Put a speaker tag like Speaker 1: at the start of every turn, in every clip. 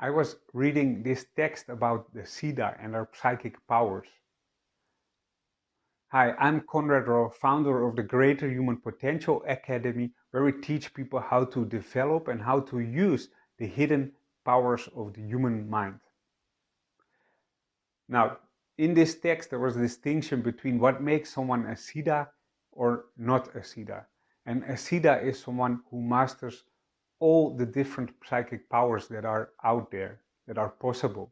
Speaker 1: I was reading this text about the Siddha and our psychic powers. Hi, I'm Conrad Rohr, founder of the Greater Human Potential Academy, where we teach people how to develop and how to use the hidden powers of the human mind. Now, in this text, there was a distinction between what makes someone a Siddha or not a Siddha. And a Siddha is someone who masters all the different psychic powers that are out there, that are possible.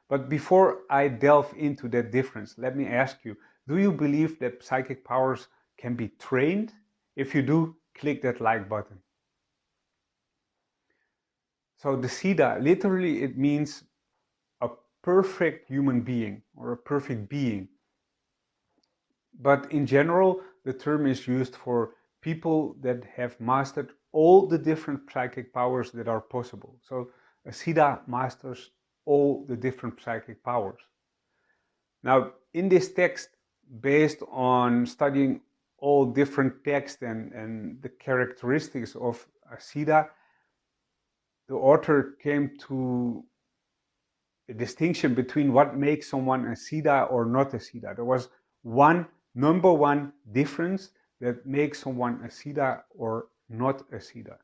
Speaker 1: But before I delve into that difference, let me ask you, do you believe that psychic powers can be trained? If you do, click that like button. So the Siddha, literally it means a perfect human being or a perfect being. But in general, the term is used for people that have mastered all the different psychic powers that are possible. So a Siddha masters all the different psychic powers. Now, in this text, based on studying all different texts and the characteristics of a Siddha, the author came to a distinction between what makes someone a Siddha or not a Siddha. There was number one difference that makes someone a Siddha or not a Siddha.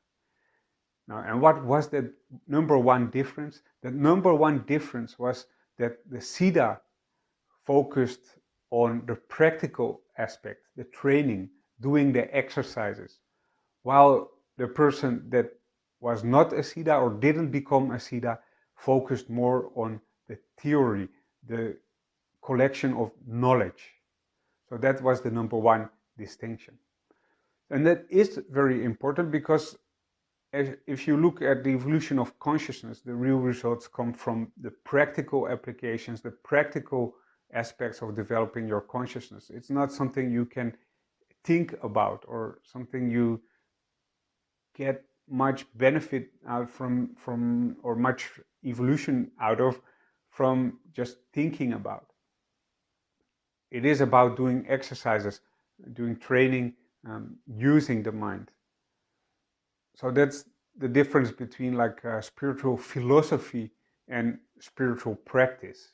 Speaker 1: Now, and what was that number one difference? The number one difference was that the Siddha focused on the practical aspect, the training, doing the exercises, while the person that was not a Siddha or didn't become a Siddha focused more on the theory, the collection of knowledge. So that was the number one distinction. And that is very important because if you look at the evolution of consciousness, the real results come from the practical applications, the practical aspects of developing your consciousness. It's not something you can think about or something you get much benefit out from or much evolution out of from just thinking about. It is about doing exercises, doing training, using the mind. So that's the difference between like spiritual philosophy and spiritual practice.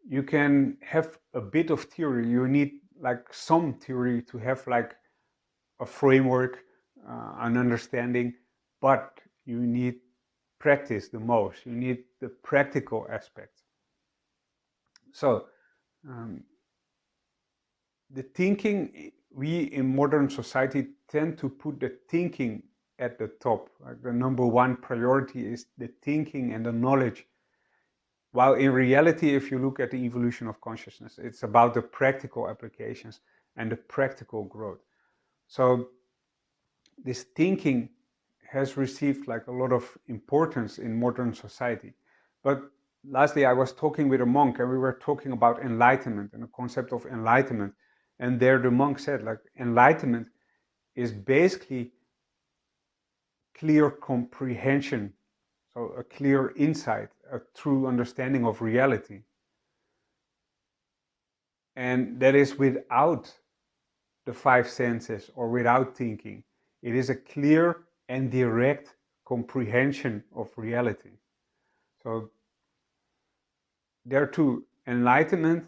Speaker 1: You can have a bit of theory. You need like some theory to have like a framework, an understanding, but you need practice the most. You need the practical aspect. So the thinking, we in modern society tend to put the thinking at the top. Like the number one priority is the thinking and the knowledge. While in reality, if you look at the evolution of consciousness, it's about the practical applications and the practical growth. So this thinking has received like a lot of importance in modern society. But lastly, I was talking with a monk and we were talking about enlightenment and the concept of enlightenment. And there the monk said like enlightenment is basically clear comprehension, so a clear insight, a true understanding of reality. And that is without the five senses or without thinking. It is a clear and direct comprehension of reality. So there too, enlightenment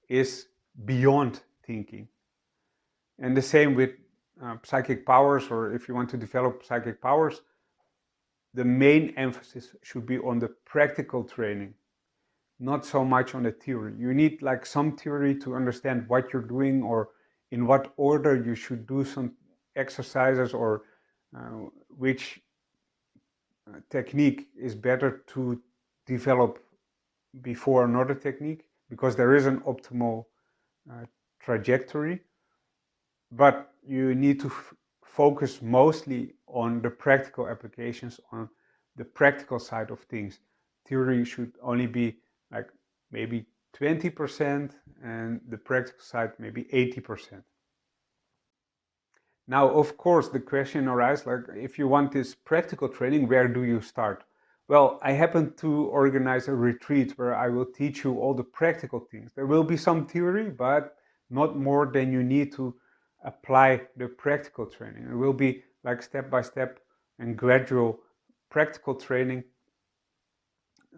Speaker 1: is beyond thinking. And the same with psychic powers, or if you want to develop psychic powers, the main emphasis should be on the practical training, not so much on the theory. You need like some theory to understand what you're doing or in what order you should do some exercises or which technique is better to develop before another technique, because there is an optimal trajectory. But you need to focus mostly on the practical applications, on the practical side of things. Theory should only be like maybe 20% and the practical side maybe 80%. Now, of course, the question arises, like, if you want this practical training, where do you start? Well, I happen to organize a retreat where I will teach you all the practical things. There will be some theory, but not more than you need to apply the practical training. It will be like step by step and gradual practical training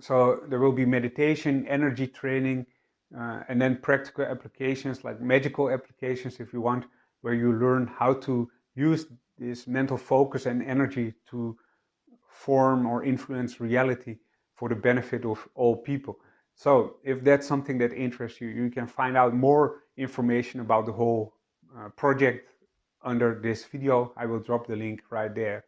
Speaker 1: So there will be meditation, energy training, and then practical applications like magical applications if you want, where you learn how to use this mental focus and energy to form or influence reality for the benefit of all people. So if that's something that interests you, you can find out more information about the whole project under this video. I will drop the link right there.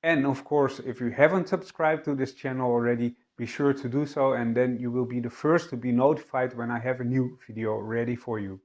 Speaker 1: And of course, if you haven't subscribed to this channel already, be sure to do so, and then you will be the first to be notified when I have a new video ready for you.